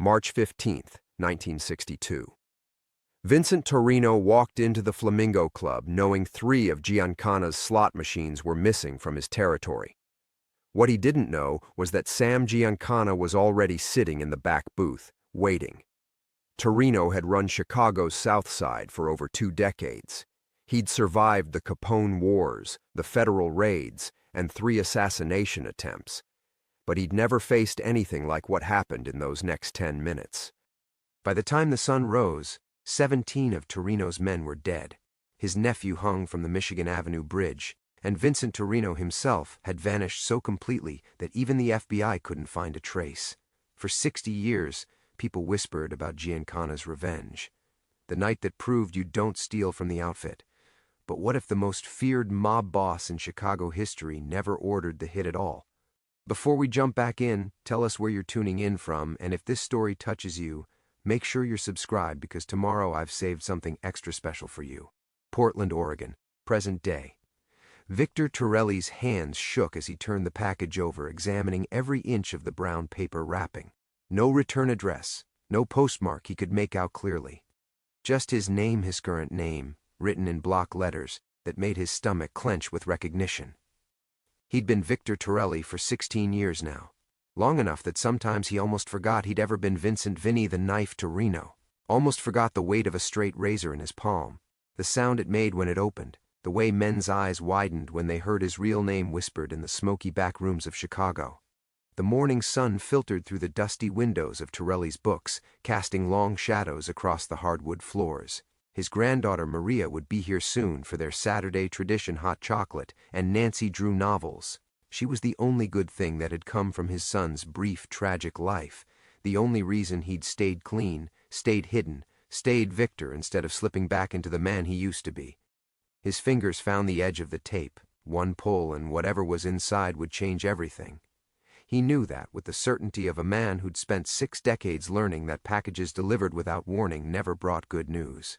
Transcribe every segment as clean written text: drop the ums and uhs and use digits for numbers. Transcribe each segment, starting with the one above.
March 15, 1962. Vincent Torino walked into the Flamingo Club knowing 3 of Giancana's slot machines were missing from his territory. What he didn't know was that Sam Giancana was already sitting in the back booth, waiting. Torino had run Chicago's South Side for over 2 decades. He'd survived the Capone Wars, the federal raids, and 3 assassination attempts. But he'd never faced anything like what happened in those next 10 minutes. By the time the sun rose, 17 of Torino's men were dead. His nephew hung from the Michigan Avenue Bridge, and Vincent Torino himself had vanished so completely that even the FBI couldn't find a trace. For 60 years, people whispered about Giancana's revenge. The night that proved you don't steal from the outfit. But what if the most feared mob boss in Chicago history never ordered the hit at all? Before we jump back in, tell us where you're tuning in from, and if this story touches you, make sure you're subscribed because tomorrow I've saved something extra special for you. Portland, Oregon, present day. Victor Torelli's hands shook as he turned the package over, examining every inch of the brown paper wrapping. No return address, no postmark he could make out clearly. Just his name, his current name, written in block letters that made his stomach clench with recognition. He'd been Victor Torelli for 16 years now. Long enough that sometimes he almost forgot he'd ever been Vincent "Vinny the Knife" Torino. Almost forgot the weight of a straight razor in his palm, the sound it made when it opened, the way men's eyes widened when they heard his real name whispered in the smoky back rooms of Chicago. The morning sun filtered through the dusty windows of Torelli's books, casting long shadows across the hardwood floors. His granddaughter Maria would be here soon for their Saturday tradition hot chocolate and Nancy Drew novels. She was the only good thing that had come from his son's brief, tragic life, the only reason he'd stayed clean, stayed hidden, stayed Victor instead of slipping back into the man he used to be. His fingers found the edge of the tape. One pull and whatever was inside would change everything. He knew that with the certainty of a man who'd spent 6 decades learning that packages delivered without warning never brought good news.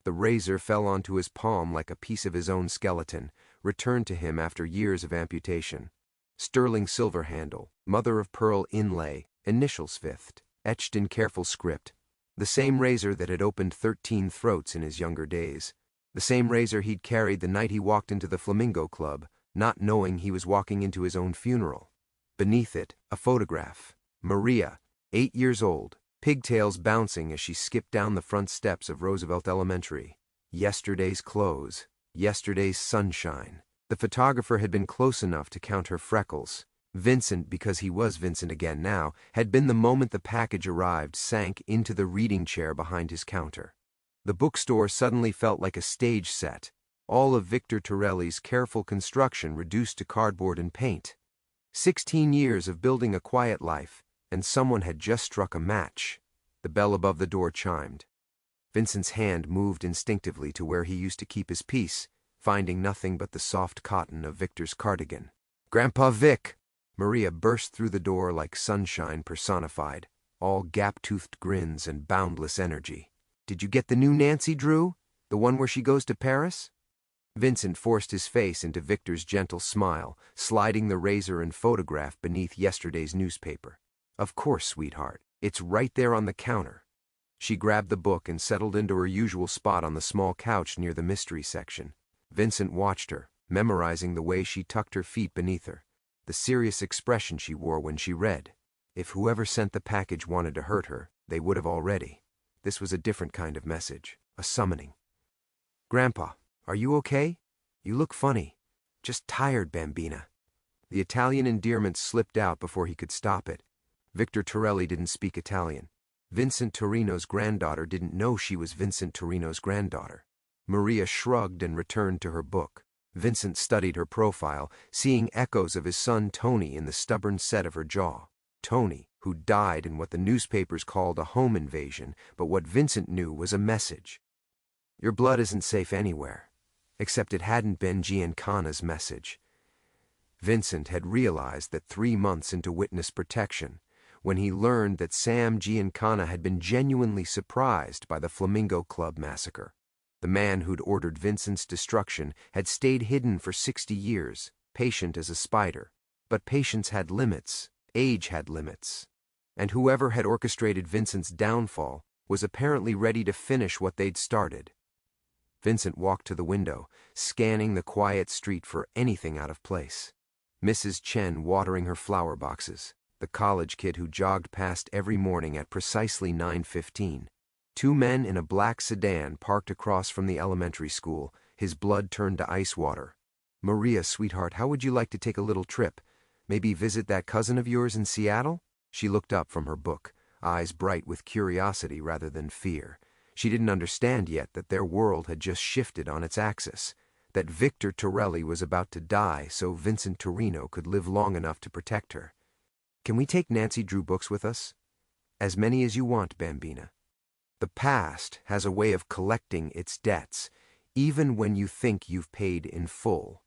The razor fell onto his palm like a piece of his own skeleton, returned to him after years of amputation. Sterling silver handle, mother-of-pearl inlay, initials 5th, etched in careful script. The same razor that had opened 13 throats in his younger days. The same razor he'd carried the night he walked into the Flamingo Club, not knowing he was walking into his own funeral. Beneath it, a photograph. Maria, 8 years old, pigtails bouncing as she skipped down the front steps of Roosevelt Elementary. Yesterday's clothes, yesterday's sunshine. The photographer had been close enough to count her freckles. Vincent, because he was Vincent again now, had been the moment the package arrived, sank into the reading chair behind his counter. The bookstore suddenly felt like a stage set, all of Victor Torelli's careful construction reduced to cardboard and paint. 16 years of building a quiet life, and someone had just struck a match. The bell above the door chimed. Vincent's hand moved instinctively to where he used to keep his peace, finding nothing but the soft cotton of Victor's cardigan. "Grandpa Vic!" Maria burst through the door like sunshine personified, all gap-toothed grins and boundless energy. "Did you get the new Nancy Drew? The one where she goes to Paris?" Vincent forced his face into Victor's gentle smile, sliding the razor and photograph beneath yesterday's newspaper. "Of course, sweetheart. It's right there on the counter." She grabbed the book and settled into her usual spot on the small couch near the mystery section. Vincent watched her, memorizing the way she tucked her feet beneath her, the serious expression she wore when she read. If whoever sent the package wanted to hurt her, they would have already. This was a different kind of message, a summoning. "Grandpa, are you okay? You look funny. Just tired, Bambina." The Italian endearment slipped out before he could stop it. Victor Torelli didn't speak Italian. Vincent Torino's granddaughter didn't know she was Vincent Torino's granddaughter. Maria shrugged and returned to her book. Vincent studied her profile, seeing echoes of his son Tony in the stubborn set of her jaw. Tony, who died in what the newspapers called a home invasion, but what Vincent knew was a message. "Your blood isn't safe anywhere." Except it hadn't been Giancana's message. Vincent had realized that 3 months into witness protection, when he learned that Sam Giancana had been genuinely surprised by the Flamingo Club massacre. The man who'd ordered Vincent's destruction had stayed hidden for 60 years, patient as a spider. But patience had limits, age had limits. And whoever had orchestrated Vincent's downfall was apparently ready to finish what they'd started. Vincent walked to the window, scanning the quiet street for anything out of place. Mrs. Chen watering her flower boxes, the college kid who jogged past every morning at precisely 9:15. Two men in a black sedan parked across from the elementary school, his blood turned to ice water. "Maria, sweetheart, how would you like to take a little trip? Maybe visit that cousin of yours in Seattle?" She looked up from her book, eyes bright with curiosity rather than fear. She didn't understand yet that their world had just shifted on its axis, that Victor Torelli was about to die so Vincent Torino could live long enough to protect her. "Can we take Nancy Drew books with us?" "As many as you want, Bambina. The past has a way of collecting its debts, even when you think you've paid in full.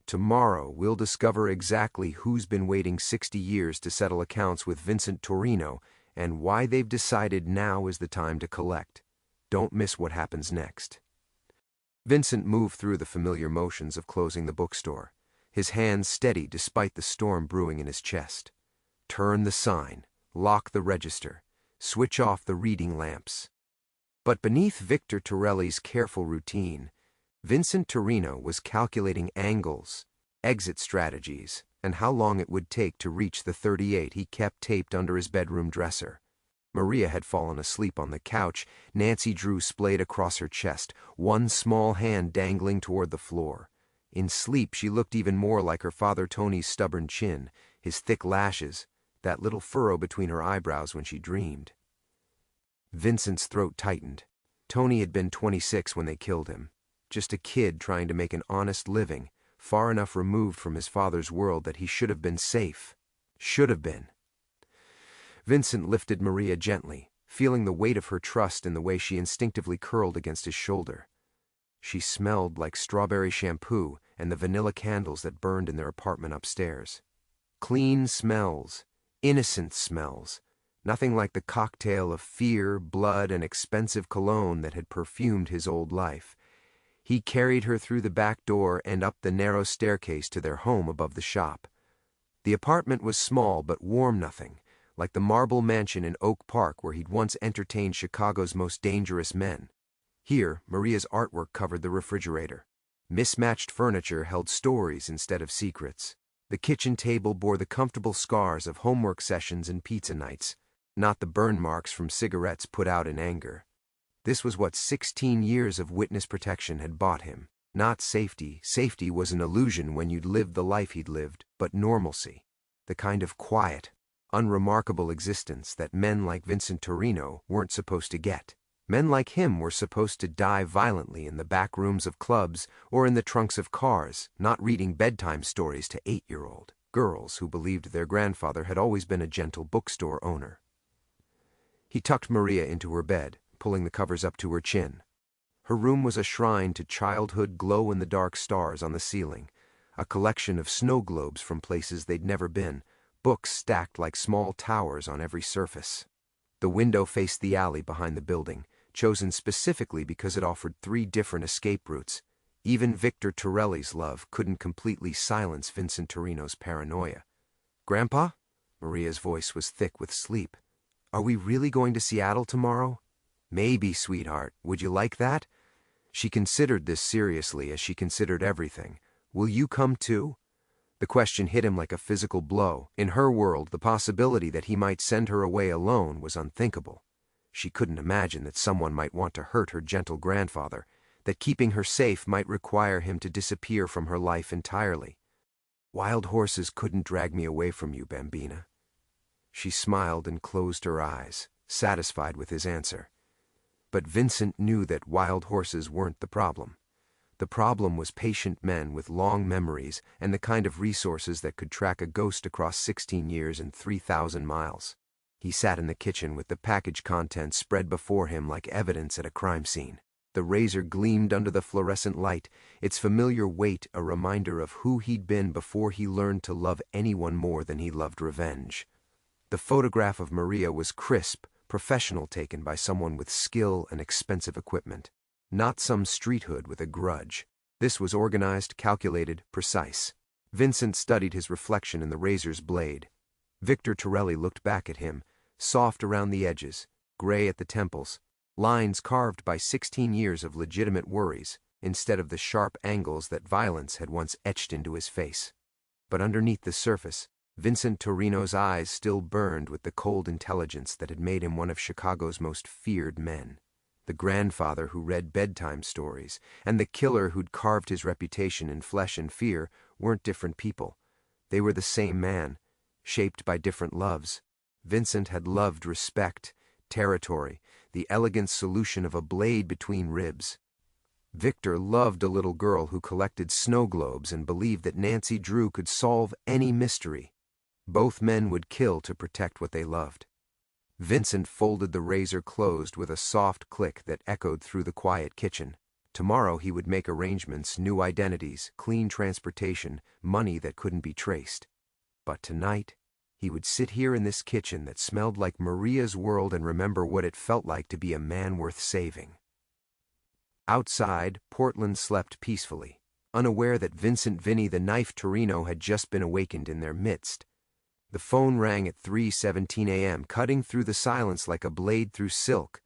Tomorrow we'll discover exactly who's been waiting 60 years to settle accounts with Vincent Torino and why they've decided now is the time to collect. Don't miss what happens next." Vincent moved through the familiar motions of closing the bookstore, his hands steady despite the storm brewing in his chest. Turn the sign, lock the register, switch off the reading lamps. But beneath Victor Torelli's careful routine, Vincent Torino was calculating angles, exit strategies, and how long it would take to reach the .38 he kept taped under his bedroom dresser. Maria had fallen asleep on the couch, Nancy Drew splayed across her chest, one small hand dangling toward the floor. In sleep she looked even more like her father Tony's stubborn chin, his thick lashes, that little furrow between her eyebrows when she dreamed. Vincent's throat tightened. Tony had been 26 when they killed him. Just a kid trying to make an honest living, far enough removed from his father's world that he should have been safe. Should have been. Vincent lifted Maria gently, feeling the weight of her trust in the way she instinctively curled against his shoulder. She smelled like strawberry shampoo and the vanilla candles that burned in their apartment upstairs. Clean smells, innocent smells, nothing like the cocktail of fear, blood, and expensive cologne that had perfumed his old life. He carried her through the back door and up the narrow staircase to their home above the shop. The apartment was small but warm nothing, like the marble mansion in Oak Park where he'd once entertained Chicago's most dangerous men. Here, Maria's artwork covered the refrigerator. Mismatched furniture held stories instead of secrets. The kitchen table bore the comfortable scars of homework sessions and pizza nights, not the burn marks from cigarettes put out in anger. This was what 16 years of witness protection had bought him. Not safety. Safety was an illusion when you'd lived the life he'd lived, but normalcy. The kind of quiet, unremarkable existence that men like Vincent Torino weren't supposed to get. Men like him were supposed to die violently in the back rooms of clubs or in the trunks of cars, not reading bedtime stories to 8-year-old girls who believed their grandfather had always been a gentle bookstore owner. He tucked Maria into her bed, pulling the covers up to her chin. Her room was a shrine to childhood glow-in-the-dark stars on the ceiling, a collection of snow globes from places they'd never been, books stacked like small towers on every surface. The window faced the alley behind the building, chosen specifically because it offered 3 different escape routes. Even Victor Torelli's love couldn't completely silence Vincent Torino's paranoia. "Grandpa?" Maria's voice was thick with sleep. "Are we really going to Seattle tomorrow?" "Maybe, sweetheart. Would you like that?" She considered this seriously as she considered everything. "Will you come too?" The question hit him like a physical blow. In her world, the possibility that he might send her away alone was unthinkable. She couldn't imagine that someone might want to hurt her gentle grandfather, that keeping her safe might require him to disappear from her life entirely. "Wild horses couldn't drag me away from you, Bambina." She smiled and closed her eyes, satisfied with his answer. But Vincent knew that wild horses weren't the problem. The problem was patient men with long memories and the kind of resources that could track a ghost across 16 years and 3,000 miles. He sat in the kitchen with the package contents spread before him like evidence at a crime scene. The razor gleamed under the fluorescent light, its familiar weight a reminder of who he'd been before he learned to love anyone more than he loved revenge. The photograph of Maria was crisp, professional, taken by someone with skill and expensive equipment. Not some street hood with a grudge. This was organized, calculated, precise. Vincent studied his reflection in the razor's blade. Victor Torelli looked back at him, soft around the edges, gray at the temples, lines carved by 16 years of legitimate worries, instead of the sharp angles that violence had once etched into his face. But underneath the surface, Vincent Torino's eyes still burned with the cold intelligence that had made him one of Chicago's most feared men. The grandfather who read bedtime stories and the killer who'd carved his reputation in flesh and fear weren't different people. They were the same man, shaped by different loves. Vincent had loved respect, territory, the elegant solution of a blade between ribs. Victor loved a little girl who collected snow globes and believed that Nancy Drew could solve any mystery. Both men would kill to protect what they loved. Vincent folded the razor closed with a soft click that echoed through the quiet kitchen. Tomorrow he would make arrangements, new identities, clean transportation, money that couldn't be traced. But tonight, he would sit here in this kitchen that smelled like Maria's world and remember what it felt like to be a man worth saving. Outside, Portland slept peacefully, unaware that Vincent Vinny the Knife Torino had just been awakened in their midst. The phone rang at 3:17 a.m., cutting through the silence like a blade through silk.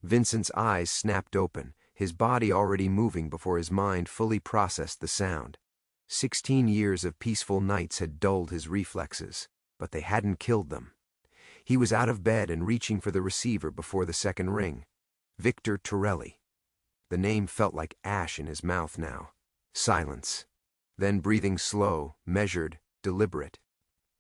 Vincent's eyes snapped open, his body already moving before his mind fully processed the sound. 16 years of peaceful nights had dulled his reflexes, but they hadn't killed them. He was out of bed and reaching for the receiver before the second ring. Victor Torelli. The name felt like ash in his mouth now. Silence. Then breathing slow, measured, deliberate.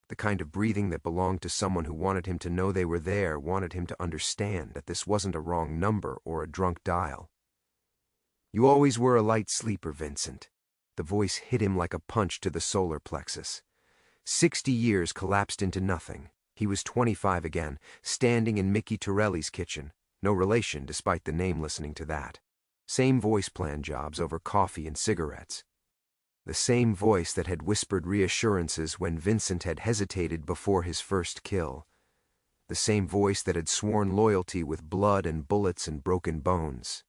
The kind of breathing that belonged to someone who wanted him to know they were there, wanted him to understand that this wasn't a wrong number or a drunk dial. You always were a light sleeper, Vincent. The voice hit him like a punch to the solar plexus. 60 years collapsed into nothing. He was 25 again, standing in Mickey Torelli's kitchen. No relation, despite the name listening to that. Same voice plan jobs over coffee and cigarettes. The same voice that had whispered reassurances when Vincent had hesitated before his first kill. The same voice that had sworn loyalty with blood and bullets and broken bones.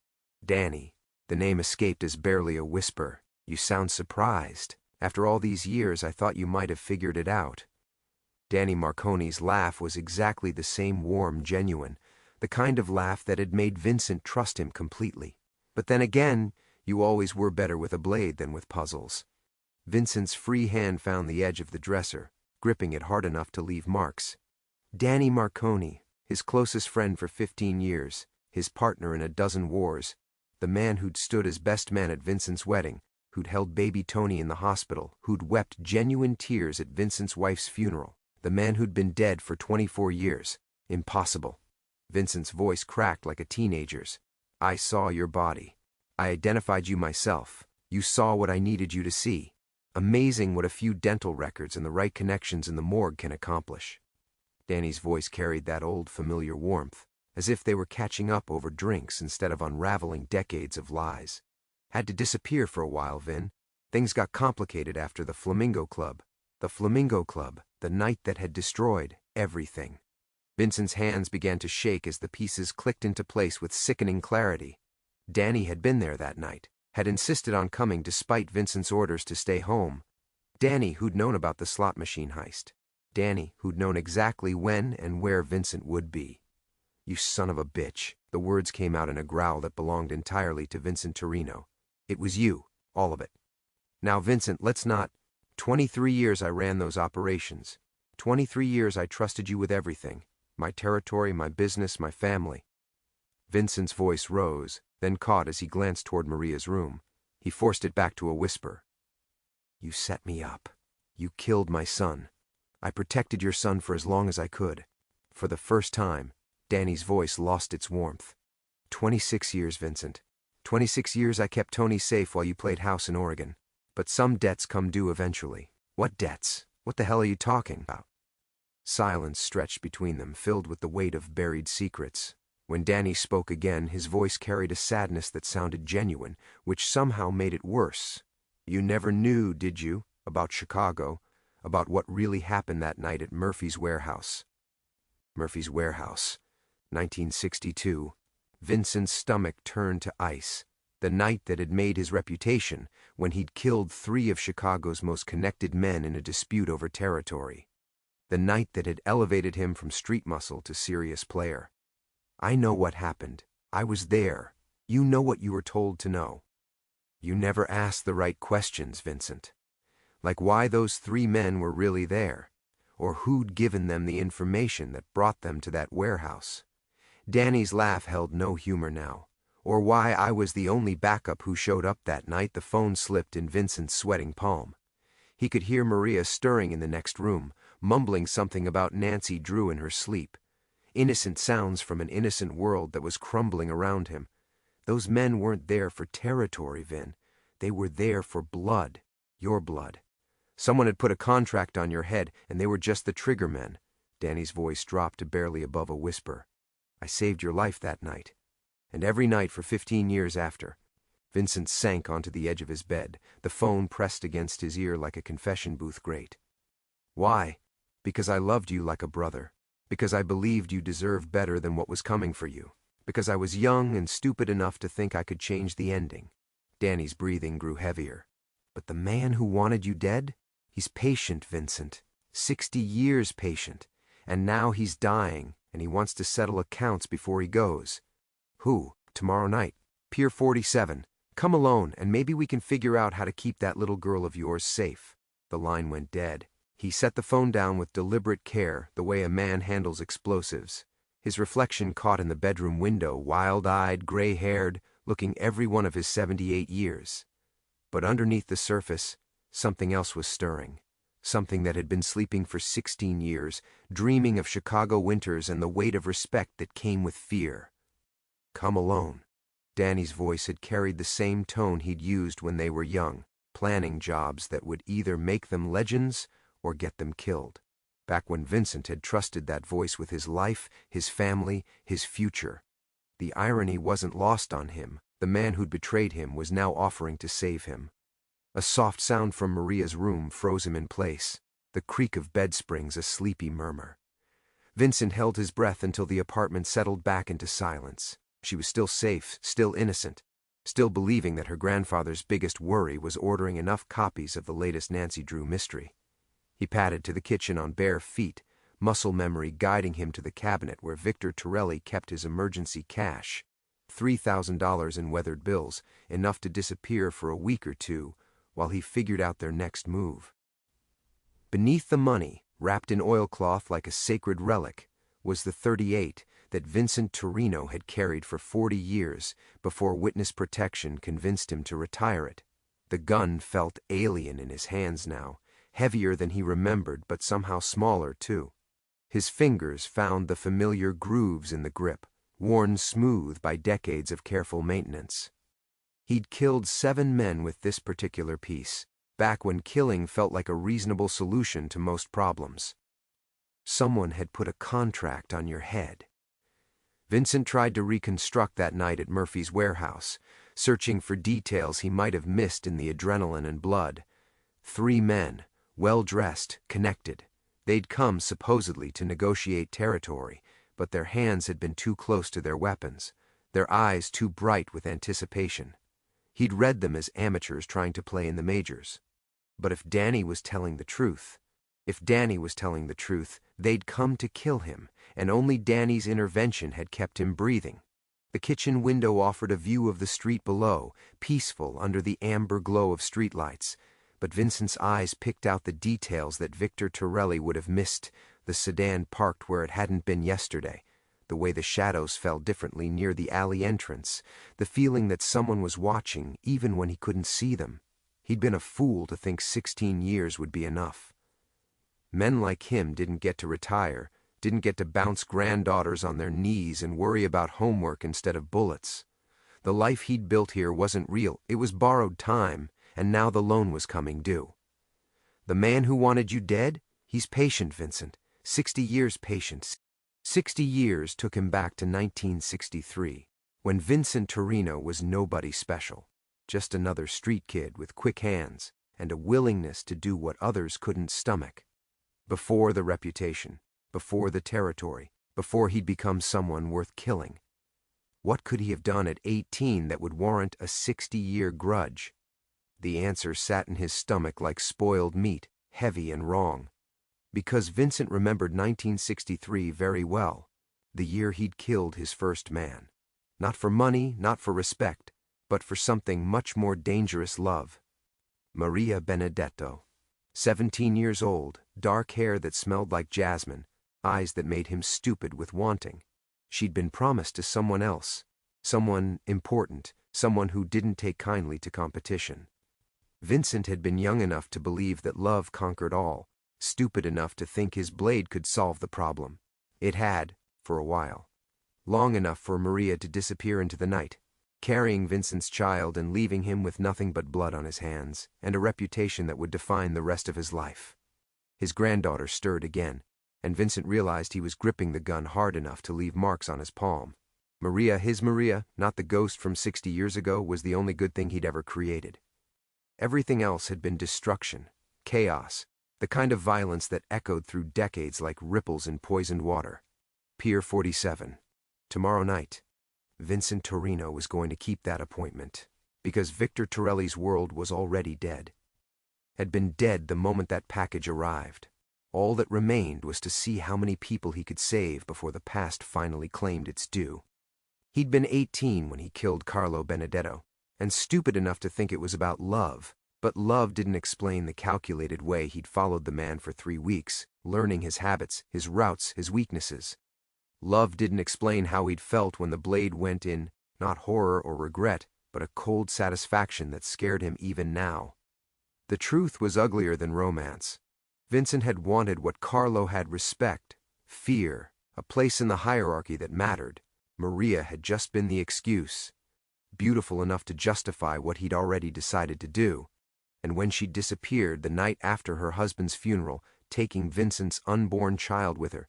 Danny. The name escaped as barely a whisper. You sound surprised. After all these years, I thought you might have figured it out. Danny Marconi's laugh was exactly the same warm, genuine, the kind of laugh that had made Vincent trust him completely. But then again, you always were better with a blade than with puzzles. Vincent's free hand found the edge of the dresser, gripping it hard enough to leave marks. Danny Marconi, his closest friend for 15 years, his partner in a dozen wars, the man who'd stood as best man at Vincent's wedding, who'd held baby Tony in the hospital, who'd wept genuine tears at Vincent's wife's funeral, the man who'd been dead for 24 years. Impossible. Vincent's voice cracked like a teenager's. I saw your body. I identified you myself. You saw what I needed you to see. Amazing what a few dental records and the right connections in the morgue can accomplish. Danny's voice carried that old familiar warmth, as if they were catching up over drinks instead of unraveling decades of lies. Had to disappear for a while, Vin. Things got complicated after the Flamingo Club. The Flamingo Club, the night that had destroyed everything. Vincent's hands began to shake as the pieces clicked into place with sickening clarity. Danny had been there that night, had insisted on coming despite Vincent's orders to stay home. Danny, who'd known about the slot machine heist. Danny, who'd known exactly when and where Vincent would be. You son of a bitch. The words came out in a growl that belonged entirely to Vincent Torino. It was you, all of it. Now, Vincent, let's not. 23 years I ran those operations. 23 years I trusted you with everything. My territory, my business, my family. Vincent's voice rose, then caught as he glanced toward Maria's room. He forced it back to a whisper. You set me up. You killed my son. I protected your son for as long as I could. For the first time, Danny's voice lost its warmth. 26 years, Vincent. 26 years I kept Tony safe while you played house in Oregon. But some debts come due eventually. What debts? What the hell are you talking about? Silence stretched between them, filled with the weight of buried secrets. When Danny spoke again, his voice carried a sadness that sounded genuine, which somehow made it worse. You never knew, did you, about Chicago, about what really happened that night at Murphy's warehouse? Murphy's warehouse, 1962. Vincent's stomach turned to ice. The night that had made his reputation, when he'd killed 3 of Chicago's most connected men in a dispute over territory. The night that had elevated him from street muscle to serious player. I know what happened. I was there. You know what you were told to know. You never asked the right questions, Vincent. Like why those 3 men were really there, or who'd given them the information that brought them to that warehouse. Danny's laugh held no humor now, or why I was the only backup who showed up that night. The phone slipped in Vincent's sweating palm. He could hear Maria stirring in the next room, mumbling something about Nancy Drew in her sleep. Innocent sounds from an innocent world that was crumbling around him. Those men weren't there for territory, Vin. They were there for blood. Your blood. Someone had put a contract on your head, and they were just the trigger men. Danny's voice dropped to barely above a whisper. I saved your life that night. And every night for 15 years after. Vincent sank onto the edge of his bed, the phone pressed against his ear like a confession booth grate. Why? Because I loved you like a brother. Because I believed you deserved better than what was coming for you. Because I was young and stupid enough to think I could change the ending. Danny's breathing grew heavier. But the man who wanted you dead? He's patient, Vincent. 60 years patient. And now he's dying, and he wants to settle accounts before he goes. Who? Tomorrow night. Pier 47. Come alone, and maybe we can figure out how to keep that little girl of yours safe. The line went dead. He set the phone down with deliberate care, the way a man handles explosives. His reflection caught in the bedroom window, wild-eyed, gray-haired, looking every one of his 78 years. But underneath the surface, something else was stirring. Something that had been sleeping for 16 years, dreaming of Chicago winters and the weight of respect that came with fear. Come alone. Danny's voice had carried the same tone he'd used when they were young, planning jobs that would either make them legends or get them killed. Back when Vincent had trusted that voice with his life, his family, his future. The irony wasn't lost on him. The man who'd betrayed him was now offering to save him. A soft sound from Maria's room froze him in place, the creak of bed springs a sleepy murmur. Vincent held his breath until the apartment settled back into silence. She was still safe, still innocent, still believing that her grandfather's biggest worry was ordering enough copies of the latest Nancy Drew mystery. He padded to the kitchen on bare feet, muscle memory guiding him to the cabinet where Victor Torelli kept his emergency cash. $3,000 in weathered bills, enough to disappear for a week or two, while he figured out their next move. Beneath the money, wrapped in oilcloth like a sacred relic, was the .38 that Vincent Torino had carried for 40 years before witness protection convinced him to retire it. The gun felt alien in his hands now, heavier than he remembered but somehow smaller too. His fingers found the familiar grooves in the grip, worn smooth by decades of careful maintenance. He'd killed 7 men with this particular piece, back when killing felt like a reasonable solution to most problems. Someone had put a contract on your head. Vincent tried to reconstruct that night at Murphy's warehouse, searching for details he might have missed in the adrenaline and blood. 3 men, well-dressed, connected. They'd come supposedly to negotiate territory, but their hands had been too close to their weapons, their eyes too bright with anticipation. He'd read them as amateurs trying to play in the majors. But if Danny was telling the truth, they'd come to kill him, and only Danny's intervention had kept him breathing. The kitchen window offered a view of the street below, peaceful under the amber glow of streetlights. But Vincent's eyes picked out the details that Victor Torelli would have missed, the sedan parked where it hadn't been yesterday, the way the shadows fell differently near the alley entrance, the feeling that someone was watching even when he couldn't see them. He'd been a fool to think 16 years would be enough. Men like him didn't get to retire, didn't get to bounce granddaughters on their knees and worry about homework instead of bullets. The life he'd built here wasn't real, it was borrowed time, and now the loan was coming due. The man who wanted you dead? He's patient, Vincent. 60 years patient. 60 years took him back to 1963, when Vincent Torino was nobody special, just another street kid with quick hands and a willingness to do what others couldn't stomach. Before the reputation, before the territory, before he'd become someone worth killing. What could he have done at 18 that would warrant a 60-year grudge? The answer sat in his stomach like spoiled meat, heavy and wrong. Because Vincent remembered 1963 very well, the year he'd killed his first man. Not for money, not for respect, but for something much more dangerous: love. Maria Benedetto. 17 years old, dark hair that smelled like jasmine, eyes that made him stupid with wanting. She'd been promised to someone else, someone important, someone who didn't take kindly to competition. Vincent had been young enough to believe that love conquered all, stupid enough to think his blade could solve the problem. It had, for a while. Long enough for Maria to disappear into the night, carrying Vincent's child and leaving him with nothing but blood on his hands and a reputation that would define the rest of his life. His granddaughter stirred again, and Vincent realized he was gripping the gun hard enough to leave marks on his palm. Maria, his Maria, not the ghost from 60 years ago, was the only good thing he'd ever created. Everything else had been destruction, chaos, the kind of violence that echoed through decades like ripples in poisoned water. Pier 47. Tomorrow night, Vincent Torino was going to keep that appointment, because Victor Torelli's world was already dead. Had been dead the moment that package arrived. All that remained was to see how many people he could save before the past finally claimed its due. He'd been 18 when he killed Carlo Benedetto, and stupid enough to think it was about love, but love didn't explain the calculated way he'd followed the man for 3 weeks, learning his habits, his routes, his weaknesses. Love didn't explain how he'd felt when the blade went in, not horror or regret, but a cold satisfaction that scared him even now. The truth was uglier than romance. Vincent had wanted what Carlo had: respect, fear, a place in the hierarchy that mattered. Maria had just been the excuse, beautiful enough to justify what he'd already decided to do. And when she disappeared the night after her husband's funeral, taking Vincent's unborn child with her,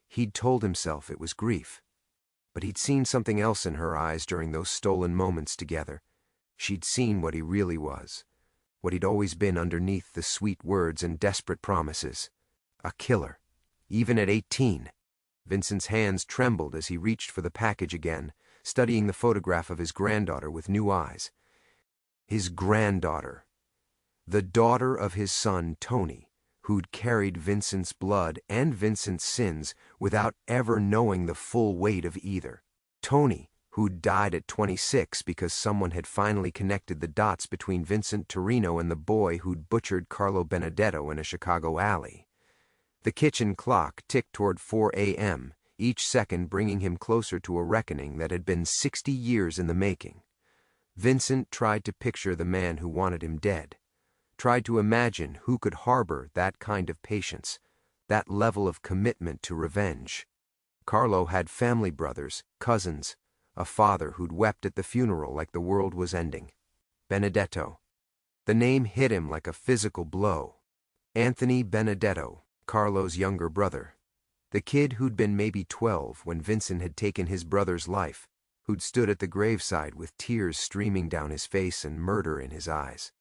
he'd told himself it was grief. But he'd seen something else in her eyes during those stolen moments together. She'd seen what he really was, what he'd always been underneath the sweet words and desperate promises. A killer, even at 18. Vincent's hands trembled as he reached for the package again, studying the photograph of his granddaughter with new eyes. His granddaughter. The daughter of his son, Tony, who'd carried Vincent's blood and Vincent's sins without ever knowing the full weight of either. Tony, who'd died at 26 because someone had finally connected the dots between Vincent Torino and the boy who'd butchered Carlo Benedetto in a Chicago alley. The kitchen clock ticked toward 4 a.m., each second bringing him closer to a reckoning that had been 60 years in the making. Vincent tried to picture the man who wanted him dead, tried to imagine who could harbor that kind of patience, that level of commitment to revenge. Carlo had family brothers, cousins, a father who'd wept at the funeral like the world was ending. Benedetto. The name hit him like a physical blow. Anthony Benedetto, Carlo's younger brother. The kid who'd been maybe 12 when Vincent had taken his brother's life, who'd stood at the graveside with tears streaming down his face and murder in his eyes.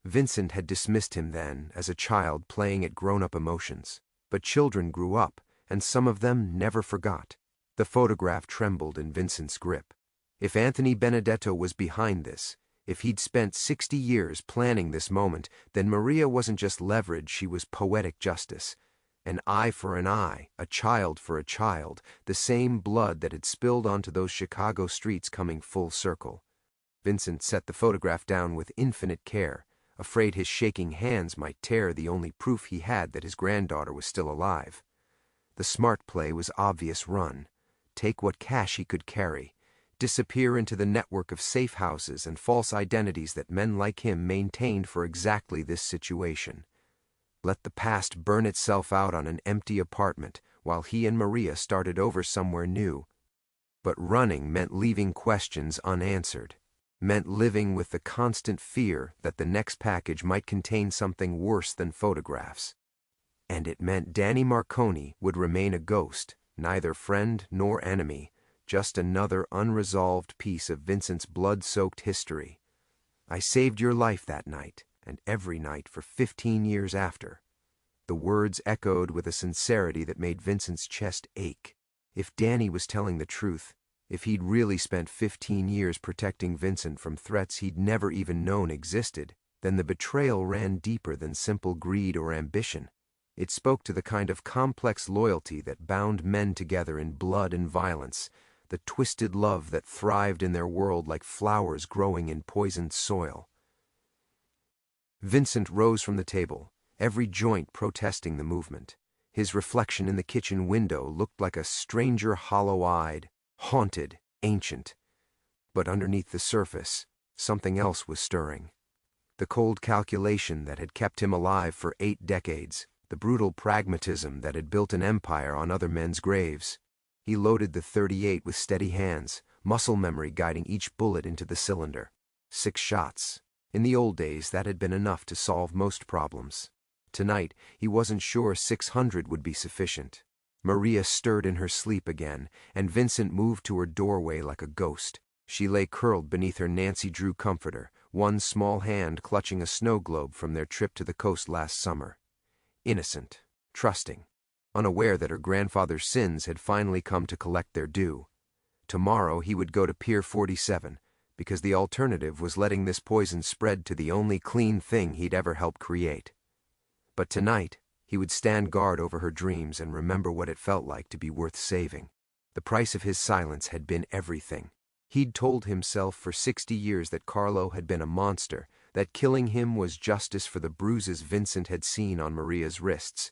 Vincent had dismissed him then as a child playing at grown-up emotions, but children grew up, and some of them never forgot. The photograph trembled in Vincent's grip. If Anthony Benedetto was behind this, if he'd spent 60 years planning this moment, then Maria wasn't just leverage, she was poetic justice. An eye for an eye, a child for a child, the same blood that had spilled onto those Chicago streets coming full circle. Vincent set the photograph down with infinite care, afraid his shaking hands might tear the only proof he had that his granddaughter was still alive. The smart play was obvious: run, take what cash he could carry, disappear into the network of safe houses and false identities that men like him maintained for exactly this situation. Let the past burn itself out on an empty apartment while he and Maria started over somewhere new. But running meant leaving questions unanswered, meant living with the constant fear that the next package might contain something worse than photographs. And it meant Danny Marconi would remain a ghost, neither friend nor enemy, just another unresolved piece of Vincent's blood-soaked history. I saved your life that night, and every night for 15 years after. The words echoed with a sincerity that made Vincent's chest ache. If Danny was telling the truth, if he'd really spent 15 years protecting Vincent from threats he'd never even known existed, then the betrayal ran deeper than simple greed or ambition. It spoke to the kind of complex loyalty that bound men together in blood and violence, the twisted love that thrived in their world like flowers growing in poisoned soil. Vincent rose from the table, every joint protesting the movement. His reflection in the kitchen window looked like a stranger, hollow-eyed, haunted, ancient. But underneath the surface, something else was stirring. The cold calculation that had kept him alive for 8 decades, the brutal pragmatism that had built an empire on other men's graves. He loaded the .38 with steady hands, muscle memory guiding each bullet into the cylinder. 6 shots. In the old days, that had been enough to solve most problems. Tonight, he wasn't sure 600 would be sufficient. Maria stirred in her sleep again, and Vincent moved to her doorway like a ghost. She lay curled beneath her Nancy Drew comforter, one small hand clutching a snow globe from their trip to the coast last summer. Innocent, trusting, unaware that her grandfather's sins had finally come to collect their due. Tomorrow he would go to Pier 47, because the alternative was letting this poison spread to the only clean thing he'd ever helped create. But tonight, he would stand guard over her dreams and remember what it felt like to be worth saving. The price of his silence had been everything. He'd told himself for 60 years that Carlo had been a monster, that killing him was justice for the bruises Vincent had seen on Maria's wrists,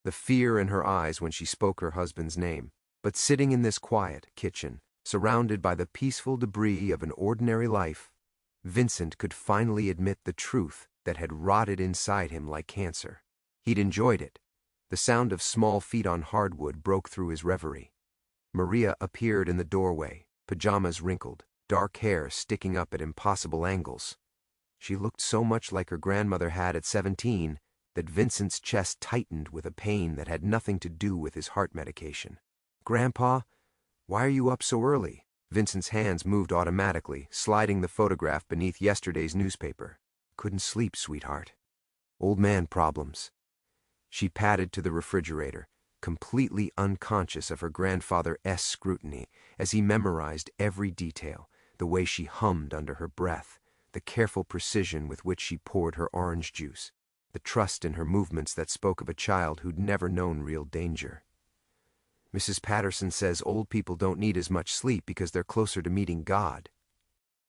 the fear in her eyes when she spoke her husband's name. But sitting in this quiet kitchen, surrounded by the peaceful debris of an ordinary life, Vincent could finally admit the truth that had rotted inside him like cancer. He'd enjoyed it. The sound of small feet on hardwood broke through his reverie. Maria appeared in the doorway, pajamas wrinkled, dark hair sticking up at impossible angles. She looked so much like her grandmother had at 17 that Vincent's chest tightened with a pain that had nothing to do with his heart medication. "Grandpa, why are you up so early?" Vincent's hands moved automatically, sliding the photograph beneath yesterday's newspaper. "Couldn't sleep, sweetheart. Old man problems." She padded to the refrigerator, completely unconscious of her grandfather's scrutiny as he memorized every detail, the way she hummed under her breath, the careful precision with which she poured her orange juice, the trust in her movements that spoke of a child who'd never known real danger. "Mrs. Patterson says old people don't need as much sleep because they're closer to meeting God."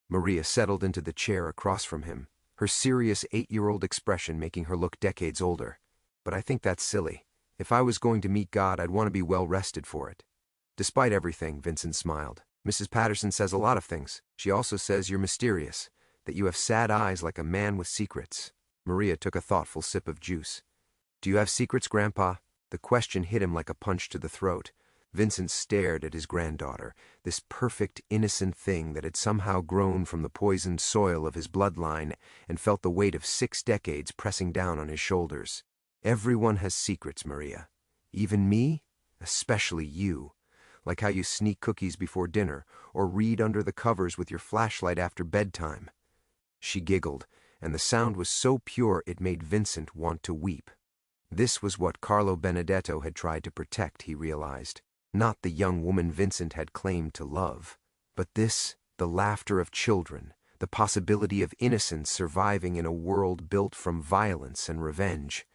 Maria settled into the chair across from him, her serious 8-year-old expression making her look decades older. "But I think that's silly. If I was going to meet God, I'd want to be well rested for it." Despite everything, Vincent smiled. "Mrs. Patterson says a lot of things. She also says you're mysterious, that you have sad eyes like a man with secrets." Maria took a thoughtful sip of juice. "Do you have secrets, Grandpa?" The question hit him like a punch to the throat. Vincent stared at his granddaughter, this perfect, innocent thing that had somehow grown from the poisoned soil of his bloodline, and felt the weight of 6 decades pressing down on his shoulders. "Everyone has secrets, Maria. Even me? Especially you. Like how you sneak cookies before dinner, or read under the covers with your flashlight after bedtime." She giggled, and the sound was so pure it made Vincent want to weep. This was what Carlo Benedetto had tried to protect, he realized. Not the young woman Vincent had claimed to love, but this, the laughter of children, the possibility of innocence surviving in a world built from violence and revenge.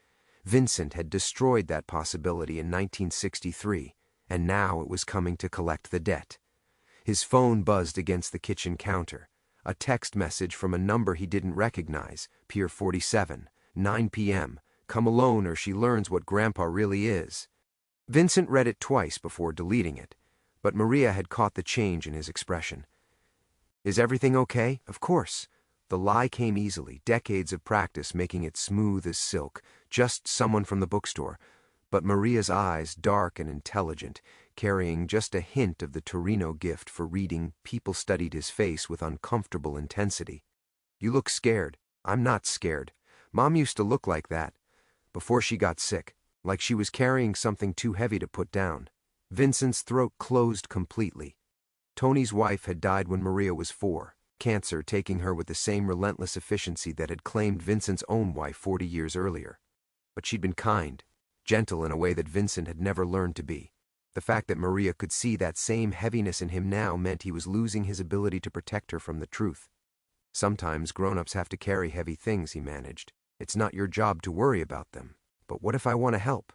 Vincent had destroyed that possibility in 1963, and now it was coming to collect the debt. His phone buzzed against the kitchen counter. A text message from a number he didn't recognize, Pier 47, 9 p.m., "Come alone or she learns what Grandpa really is." Vincent read it twice before deleting it, but Maria had caught the change in his expression. "Is everything okay?" "Of course." The lie came easily, decades of practice making it smooth as silk, just someone from the bookstore. But Maria's eyes, dark and intelligent, carrying just a hint of the Torino gift for reading, people studied his face with uncomfortable intensity. "You look scared." "I'm not scared. Mom used to look like that. Before she got sick, like she was carrying something too heavy to put down." Vincent's throat closed completely. Tony's wife had died when Maria was 4, cancer taking her with the same relentless efficiency that had claimed Vincent's own wife 40 years earlier. But she'd been kind, gentle in a way that Vincent had never learned to be. The fact that Maria could see that same heaviness in him now meant he was losing his ability to protect her from the truth. "Sometimes grown-ups have to carry heavy things," he managed. "It's not your job to worry about them. But what if I want to help?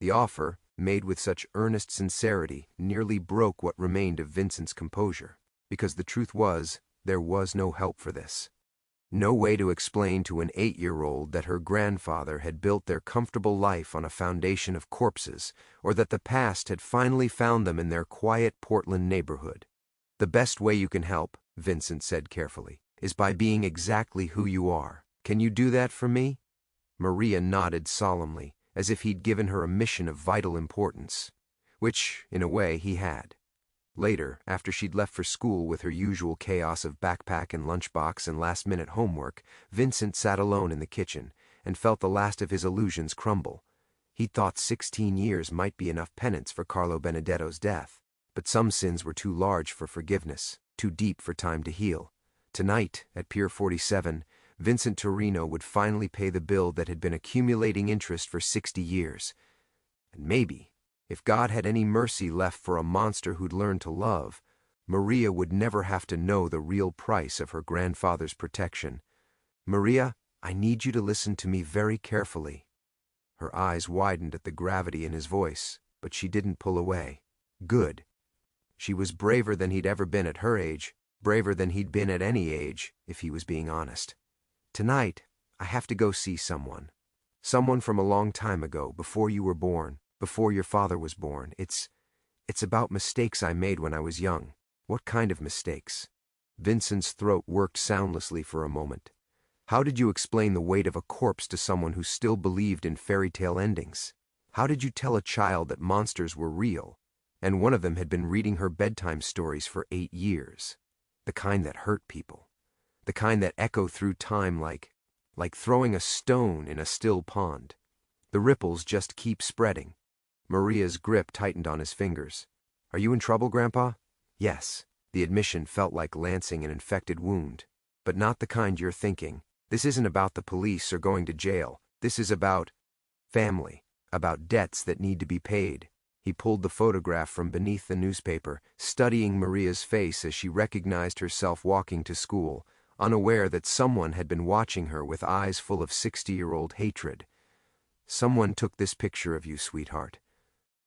The offer, made with such earnest sincerity, nearly broke what remained of Vincent's composure, because the truth was, there was no help for this. No way to explain to an 8-year-old that her grandfather had built their comfortable life on a foundation of corpses, or that the past had finally found them in their quiet Portland neighborhood. The best way you can help, Vincent said carefully, is by being exactly who you are. Can you do that for me? Maria nodded solemnly, as if he'd given her a mission of vital importance, which, in a way, he had. Later, after she'd left for school with her usual chaos of backpack and lunchbox and last-minute homework, Vincent sat alone in the kitchen and felt the last of his illusions crumble. He'd thought 16 years might be enough penance for Carlo Benedetto's death, but some sins were too large for forgiveness, too deep for time to heal. Tonight, at Pier 47, Vincent Torino would finally pay the bill that had been accumulating interest for 60 years. And maybe, if God had any mercy left for a monster who'd learned to love, Maria would never have to know the real price of her grandfather's protection. Maria, I need you to listen to me very carefully. Her eyes widened at the gravity in his voice, but she didn't pull away. Good. She was braver than he'd ever been at her age, braver than he'd been at any age, if he was being honest. Tonight, I have to go see someone. Someone from a long time ago, before you were born, before your father was born. It's about mistakes I made when I was young. What kind of mistakes? Vincent's throat worked soundlessly for a moment. How did you explain the weight of a corpse to someone who still believed in fairy tale endings? How did you tell a child that monsters were real, and one of them had been reading her bedtime stories for 8 years? The kind that hurt people. The kind that echo through time like throwing a stone in a still pond. The ripples just keep spreading. Maria's grip tightened on his fingers. Are you in trouble, Grandpa? Yes. The admission felt like lancing an infected wound. But not the kind you're thinking. This isn't about the police or going to jail. This is about family, about debts that need to be paid. He pulled the photograph from beneath the newspaper, studying Maria's face as she recognized herself walking to school, unaware that someone had been watching her with eyes full of 60-year-old hatred. Someone took this picture of you, sweetheart.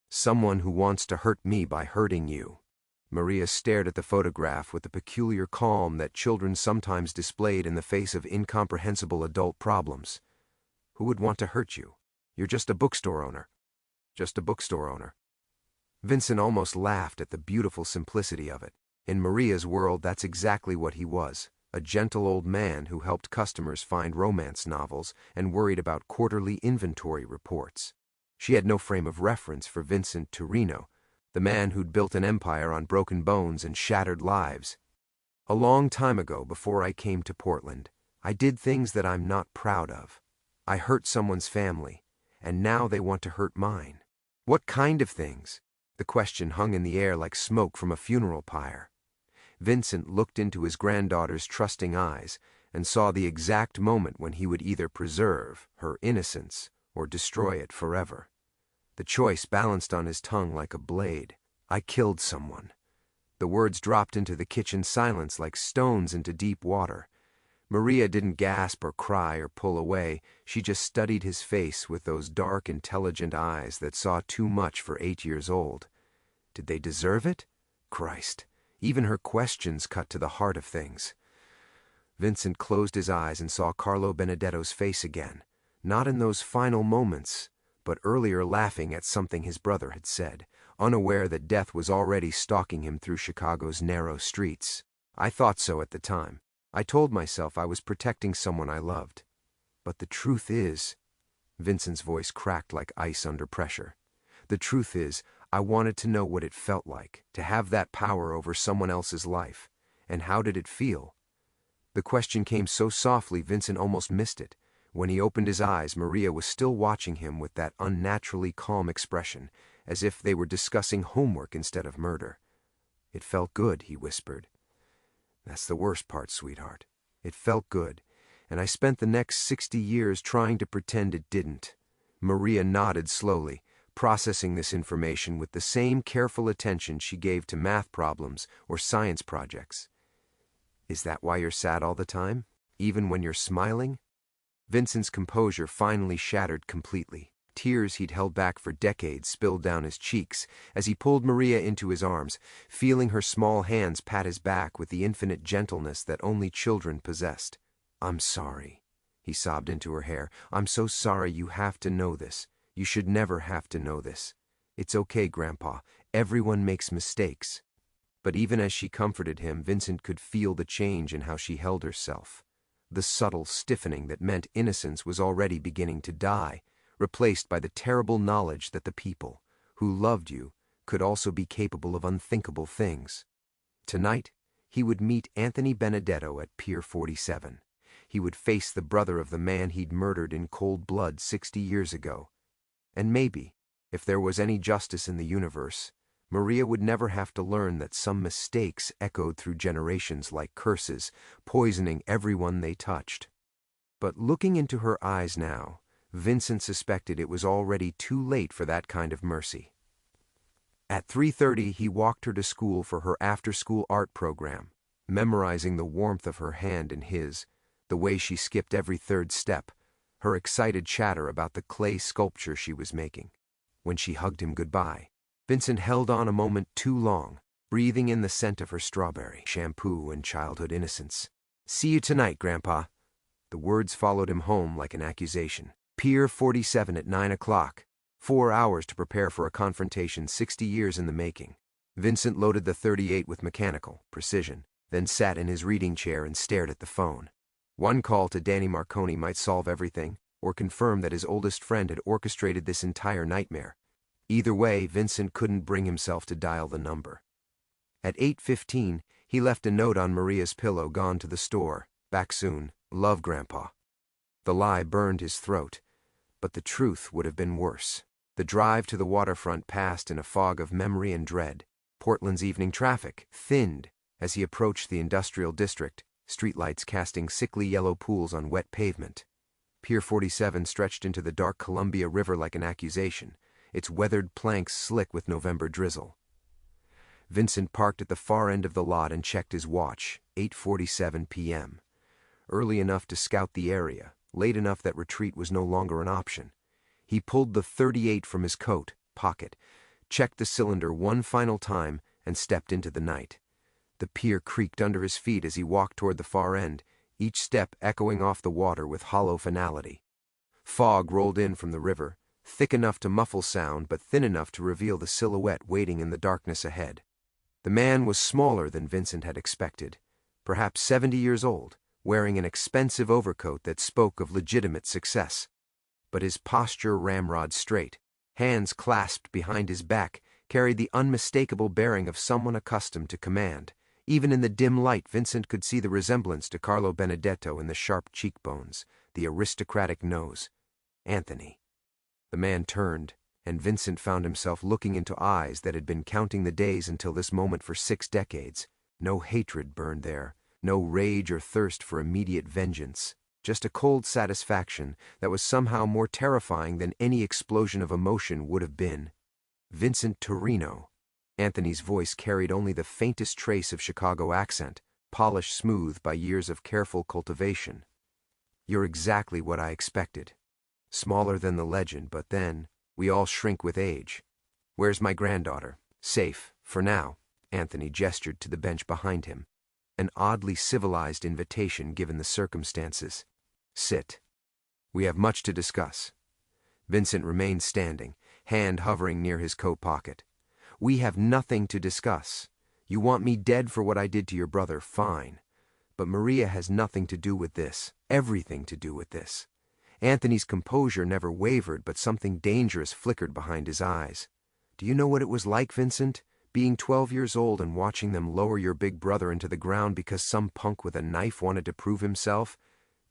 Someone who wants to hurt me by hurting you. Maria stared at the photograph with the peculiar calm that children sometimes displayed in the face of incomprehensible adult problems. Who would want to hurt you? You're just a bookstore owner. Just a bookstore owner. Vincent almost laughed at the beautiful simplicity of it. In Maria's world, that's exactly what he was. A gentle old man who helped customers find romance novels and worried about quarterly inventory reports. She had no frame of reference for Vincent Torino, the man who'd built an empire on broken bones and shattered lives. A long time ago, before I came to Portland, I did things that I'm not proud of. I hurt someone's family, and now they want to hurt mine. What kind of things? The question hung in the air like smoke from a funeral pyre. Vincent looked into his granddaughter's trusting eyes and saw the exact moment when he would either preserve her innocence or destroy it forever. The choice balanced on his tongue like a blade. I killed someone. The words dropped into the kitchen silence like stones into deep water. Maria didn't gasp or cry or pull away. She just studied his face with those dark, intelligent eyes that saw too much for 8 years old. Did they deserve it? Christ. Even her questions cut to the heart of things. Vincent closed his eyes and saw Carlo Benedetto's face again, not in those final moments, but earlier laughing at something his brother had said, unaware that death was already stalking him through Chicago's narrow streets. I thought so at the time. I told myself I was protecting someone I loved. But the truth is, Vincent's voice cracked like ice under pressure. The truth is, I wanted to know what it felt like to have that power over someone else's life. And how did it feel? The question came so softly Vincent almost missed it. When he opened his eyes, Maria was still watching him with that unnaturally calm expression, as if they were discussing homework instead of murder. It felt good, he whispered. That's the worst part, sweetheart. It felt good, and I spent the next 60 years trying to pretend it didn't. Maria nodded slowly, processing this information with the same careful attention she gave to math problems or science projects. Is that why you're sad all the time, even when you're smiling? Vincent's composure finally shattered completely. Tears he'd held back for decades spilled down his cheeks as he pulled Maria into his arms, feeling her small hands pat his back with the infinite gentleness that only children possessed. "I'm sorry," he sobbed into her hair. "I'm so sorry you have to know this. You should never have to know this. It's okay, Grandpa. Everyone makes mistakes." But even as she comforted him, Vincent could feel the change in how she held herself. The subtle stiffening that meant innocence was already beginning to die, replaced by the terrible knowledge that the people who loved you could also be capable of unthinkable things. Tonight, he would meet Anthony Benedetto at Pier 47. He would face the brother of the man he'd murdered in cold blood 60 years ago. And maybe, if there was any justice in the universe, Maria would never have to learn that some mistakes echoed through generations like curses, poisoning everyone they touched. But looking into her eyes now, Vincent suspected it was already too late for that kind of mercy. At 3:30, he walked her to school for her after-school art program, memorizing the warmth of her hand in his, the way she skipped every third step, her excited chatter about the clay sculpture she was making. When she hugged him goodbye, Vincent held on a moment too long, breathing in the scent of her strawberry shampoo and childhood innocence. "See you tonight, Grandpa." The words followed him home like an accusation. Pier 47 at 9 o'clock. 4 hours to prepare for a confrontation 60 years in the making. Vincent loaded the .38 with mechanical precision, then sat in his reading chair and stared at the phone. One call to Danny Marconi might solve everything, or confirm that his oldest friend had orchestrated this entire nightmare. Either way, Vincent couldn't bring himself to dial the number. At 8:15, he left a note on Maria's pillow. "Gone to the store. Back soon. Love, Grandpa." The lie burned his throat, but the truth would have been worse. The drive to the waterfront passed in a fog of memory and dread. Portland's evening traffic thinned as he approached the industrial district, streetlights casting sickly yellow pools on wet pavement. Pier 47 stretched into the dark Columbia River like an accusation, its weathered planks slick with November drizzle. Vincent parked at the far end of the lot and checked his watch. 8:47 p.m. Early enough to scout the area, late enough that retreat was no longer an option. He pulled the .38 from his coat pocket, checked the cylinder one final time, and stepped into the night. The pier creaked under his feet as he walked toward the far end, each step echoing off the water with hollow finality. Fog rolled in from the river, thick enough to muffle sound but thin enough to reveal the silhouette waiting in the darkness ahead. The man was smaller than Vincent had expected, perhaps 70 years old, wearing an expensive overcoat that spoke of legitimate success. But his posture, ramrod straight, hands clasped behind his back, carried the unmistakable bearing of someone accustomed to command. Even in the dim light, Vincent could see the resemblance to Carlo Benedetto in the sharp cheekbones, the aristocratic nose. Anthony. The man turned, and Vincent found himself looking into eyes that had been counting the days until this moment for 6 decades. No hatred burned there, no rage or thirst for immediate vengeance, just a cold satisfaction that was somehow more terrifying than any explosion of emotion would have been. "Vincent Torino." Anthony's voice carried only the faintest trace of Chicago accent, polished smooth by years of careful cultivation. "You're exactly what I expected. Smaller than the legend, but then, we all shrink with age. Where's my granddaughter?" "Safe, for now." Anthony gestured to the bench behind him, an oddly civilized invitation given the circumstances. "Sit. We have much to discuss." Vincent remained standing, hand hovering near his coat pocket. "We have nothing to discuss. You want me dead for what I did to your brother, fine. But Maria has nothing to do with this, everything to do with this." Anthony's composure never wavered, but something dangerous flickered behind his eyes. "Do you know what it was like, Vincent? Being 12 years old and watching them lower your big brother into the ground because some punk with a knife wanted to prove himself?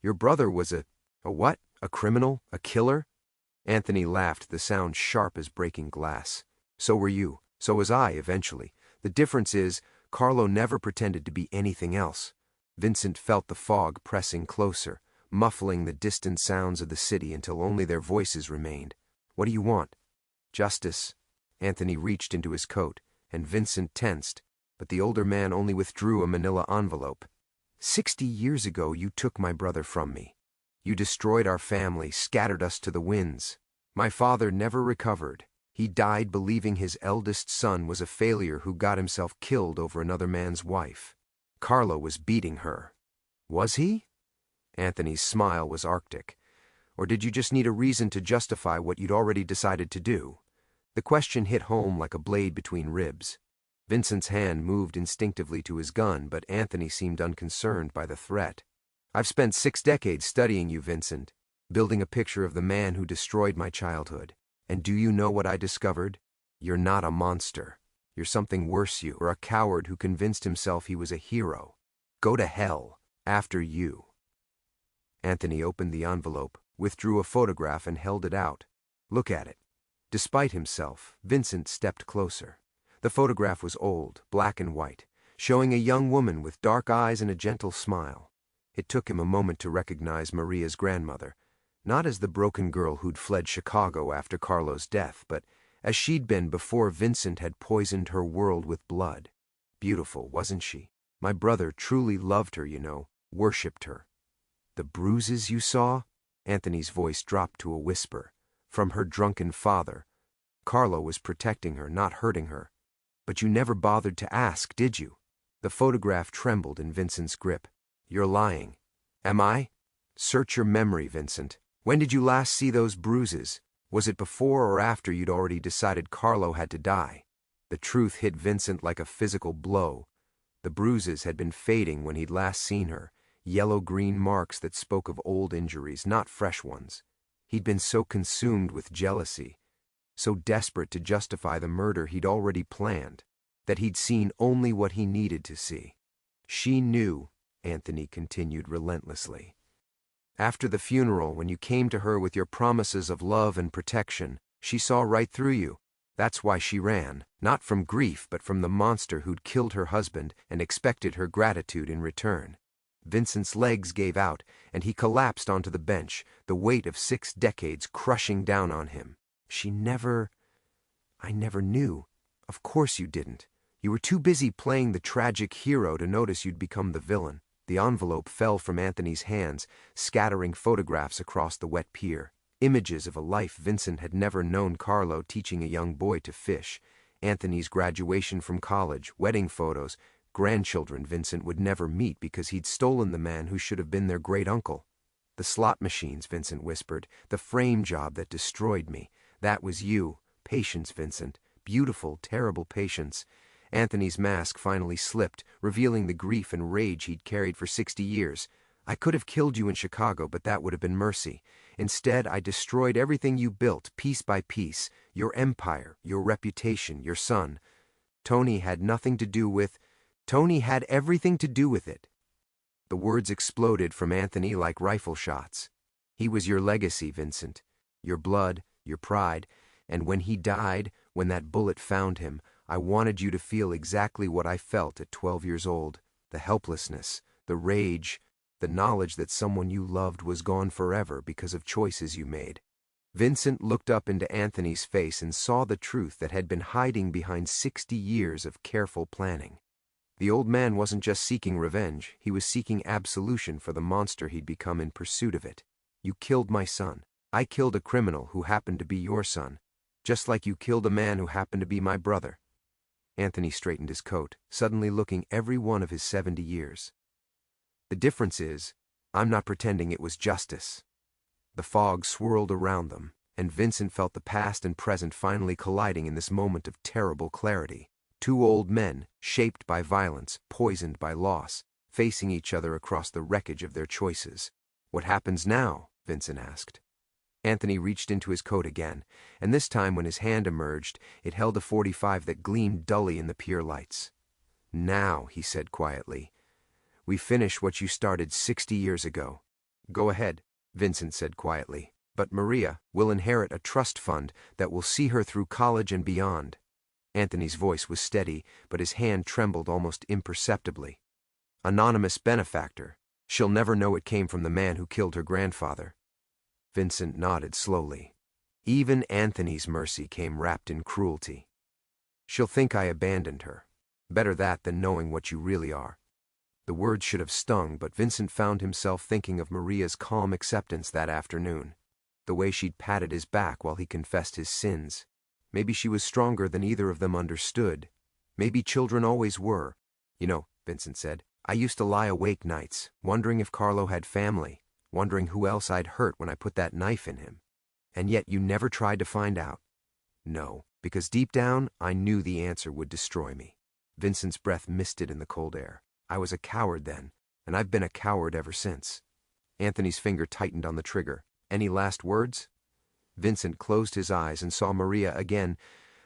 Your brother was a what? A criminal? A killer?" Anthony laughed, the sound sharp as breaking glass. "So were you. So was I, eventually. The difference is, Carlo never pretended to be anything else." Vincent felt the fog pressing closer, muffling the distant sounds of the city until only their voices remained. "What do you want?" "Justice." Anthony reached into his coat, and Vincent tensed, but the older man only withdrew a manila envelope. 60 years ago you took my brother from me. You destroyed our family, scattered us to the winds. My father never recovered. He died believing his eldest son was a failure who got himself killed over another man's wife. Carlo was beating her. Was he? Anthony's smile was arctic. Or did you just need a reason to justify what you'd already decided to do? The question hit home like a blade between ribs. Vincent's hand moved instinctively to his gun, but Anthony seemed unconcerned by the threat. I've spent 6 decades studying you, Vincent, building a picture of the man who destroyed my childhood. And do you know what I discovered? You're not a monster. You're something worse. You are a coward who convinced himself he was a hero. Go to hell. After you. Anthony opened the envelope, withdrew a photograph and held it out. Look at it. Despite himself, Vincent stepped closer. The photograph was old, black and white, showing a young woman with dark eyes and a gentle smile. It took him a moment to recognize Maria's grandmother, not as the broken girl who'd fled Chicago after Carlo's death, but as she'd been before Vincent had poisoned her world with blood. Beautiful, wasn't she? My brother truly loved her, you know, worshipped her. The bruises you saw? Anthony's voice dropped to a whisper. From her drunken father. Carlo was protecting her, not hurting her. But you never bothered to ask, did you? The photograph trembled in Vincent's grip. You're lying. Am I? Search your memory, Vincent. When did you last see those bruises? Was it before or after you'd already decided Carlo had to die? The truth hit Vincent like a physical blow. The bruises had been fading when he'd last seen her, yellow-green marks that spoke of old injuries, not fresh ones. He'd been so consumed with jealousy, so desperate to justify the murder he'd already planned, that he'd seen only what he needed to see. She knew, Anthony continued relentlessly. After the funeral, when you came to her with your promises of love and protection, she saw right through you. That's why she ran, not from grief but from the monster who'd killed her husband and expected her gratitude in return. Vincent's legs gave out, and he collapsed onto the bench, the weight of 6 decades crushing down on him. I never knew. Of course you didn't. You were too busy playing the tragic hero to notice you'd become the villain. The envelope fell from Anthony's hands, scattering photographs across the wet pier. Images of a life Vincent had never known. Carlo teaching a young boy to fish, Anthony's graduation from college, wedding photos, grandchildren Vincent would never meet because he'd stolen the man who should have been their great-uncle. The slot machines, Vincent whispered, the frame job that destroyed me. That was you. Patience, Vincent. Beautiful, terrible patience. Anthony's mask finally slipped, revealing the grief and rage he'd carried for 60 years. I could have killed you in Chicago, but that would have been mercy. Instead, I destroyed everything you built, piece by piece. Your empire, your reputation, your son. Tony had everything to do with it. The words exploded from Anthony like rifle shots. He was your legacy, Vincent. Your blood, your pride. And when he died, when that bullet found him, I wanted you to feel exactly what I felt at 12 years old. The helplessness, the rage, the knowledge that someone you loved was gone forever because of choices you made. Vincent looked up into Anthony's face and saw the truth that had been hiding behind 60 years of careful planning. The old man wasn't just seeking revenge, he was seeking absolution for the monster he'd become in pursuit of it. You killed my son. I killed a criminal who happened to be your son, just like you killed a man who happened to be my brother. Anthony straightened his coat, suddenly looking every one of his 70 years. The difference is, I'm not pretending it was justice. The fog swirled around them, and Vincent felt the past and present finally colliding in this moment of terrible clarity. 2 old men, shaped by violence, poisoned by loss, facing each other across the wreckage of their choices. What happens now? Vincent asked. Anthony reached into his coat again, and this time when his hand emerged, it held a .45 that gleamed dully in the pier lights. Now, he said quietly, we finish what you started 60 years ago. Go ahead, Vincent said quietly, but Maria will inherit a trust fund that will see her through college and beyond. Anthony's voice was steady, but his hand trembled almost imperceptibly. Anonymous benefactor. She'll never know it came from the man who killed her grandfather. Vincent nodded slowly. Even Anthony's mercy came wrapped in cruelty. She'll think I abandoned her. Better that than knowing what you really are. The words should have stung, but Vincent found himself thinking of Maria's calm acceptance that afternoon. the way she'd patted his back while he confessed his sins. Maybe she was stronger than either of them understood. Maybe children always were. You know, Vincent said, I used to lie awake nights, wondering if Carlo had family, wondering who else I'd hurt when I put that knife in him. And yet you never tried to find out. No, because deep down, I knew the answer would destroy me. Vincent's breath misted in the cold air. I was a coward then, and I've been a coward ever since. Anthony's finger tightened on the trigger. Any last words? Vincent closed his eyes and saw Maria again,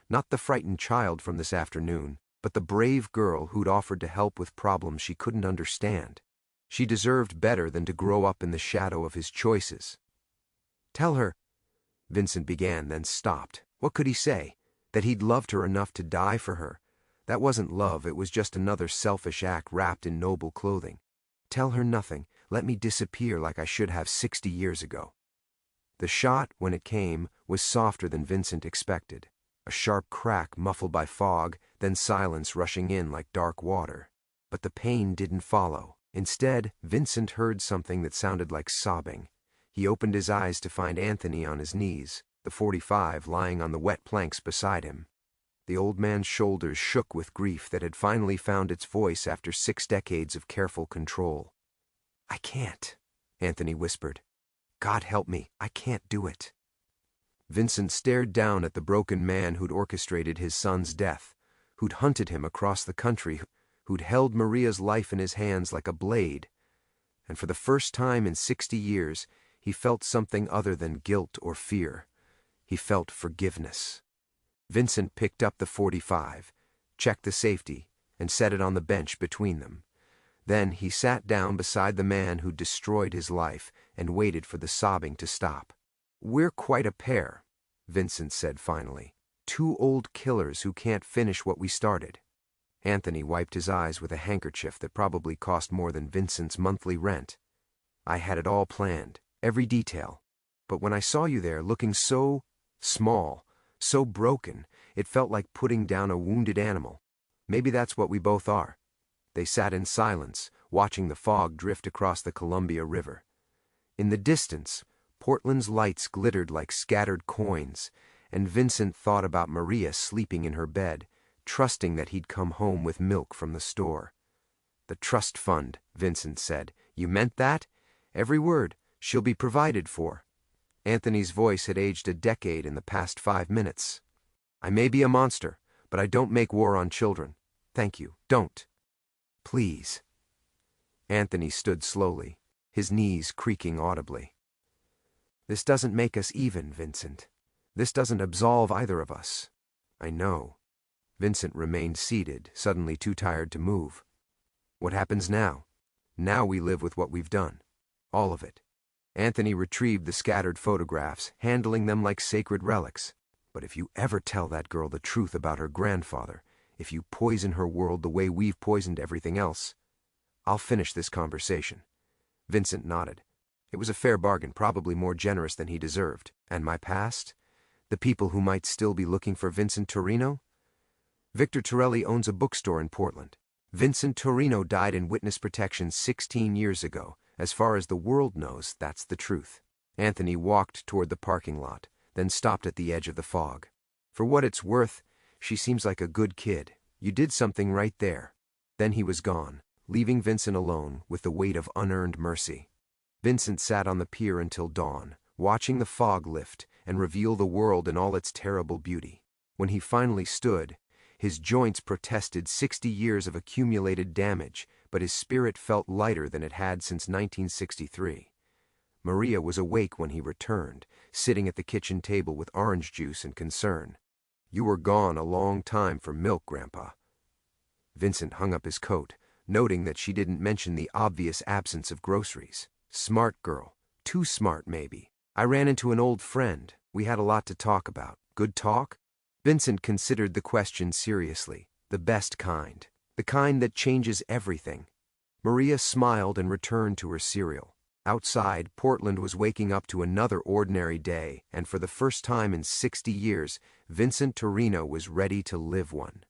not the frightened child from this afternoon, but the brave girl who'd offered to help with problems she couldn't understand. She deserved better than to grow up in the shadow of his choices. Tell her, Vincent began, then stopped. What could he say? That he'd loved her enough to die for her. That wasn't love, it was just another selfish act wrapped in noble clothing. Tell her nothing, let me disappear like I should have 60 years ago. The shot, when it came, was softer than Vincent expected. A sharp crack muffled by fog, then silence rushing in like dark water. But the pain didn't follow. Instead, Vincent heard something that sounded like sobbing. He opened his eyes to find Anthony on his knees, the .45 lying on the wet planks beside him. The old man's shoulders shook with grief that had finally found its voice after 6 decades of careful control. I can't, Anthony whispered. God help me, I can't do it. Vincent stared down at the broken man who'd orchestrated his son's death, who'd hunted him across the country, who'd held Maria's life in his hands like a blade. And for the first time in 60 years, he felt something other than guilt or fear. He felt forgiveness. Vincent picked up the .45, checked the safety, and set it on the bench between them. Then he sat down beside the man who'd destroyed his life and waited for the sobbing to stop. We're quite a pair, Vincent said finally. 2 old killers who can't finish what we started. Anthony wiped his eyes with a handkerchief that probably cost more than Vincent's monthly rent. I had it all planned, every detail. But when I saw you there looking so small, so broken, it felt like putting down a wounded animal. Maybe that's what we both are. They sat in silence, watching the fog drift across the Columbia River. In the distance, Portland's lights glittered like scattered coins, and Vincent thought about Maria sleeping in her bed, trusting that he'd come home with milk from the store. The trust fund, Vincent said. You meant that? Every word. She'll be provided for. Anthony's voice had aged a decade in the past 5 minutes. I may be a monster, but I don't make war on children. Thank you, don't. Please. Anthony stood slowly, his knees creaking audibly. This doesn't make us even, Vincent. This doesn't absolve either of us. I know. Vincent remained seated, suddenly too tired to move. What happens now? Now we live with what we've done. All of it. Anthony retrieved the scattered photographs, handling them like sacred relics. But if you ever tell that girl the truth about her grandfather, if you poison her world the way we've poisoned everything else, I'll finish this conversation. Vincent nodded. It was a fair bargain, probably more generous than he deserved. And my past? The people who might still be looking for Vincent Torino? Victor Torelli owns a bookstore in Portland. Vincent Torino died in witness protection 16 years ago. As far as the world knows, that's the truth. Anthony walked toward the parking lot, then stopped at the edge of the fog. For what it's worth, she seems like a good kid. You did something right there. Then he was gone, leaving Vincent alone with the weight of unearned mercy. Vincent sat on the pier until dawn, watching the fog lift and reveal the world in all its terrible beauty. When he finally stood, his joints protested 60 years of accumulated damage, but his spirit felt lighter than it had since 1963. Maria was awake when he returned, sitting at the kitchen table with orange juice and concern. You were gone a long time for milk, Grandpa. Vincent hung up his coat, noting that she didn't mention the obvious absence of groceries. Smart girl. Too smart, maybe. I ran into an old friend. We had a lot to talk about. Good talk? Vincent considered the question seriously. The best kind. The kind that changes everything. Maria smiled and returned to her cereal. Outside, Portland was waking up to another ordinary day, and for the first time in 60 years, Vincent Torino was ready to live one.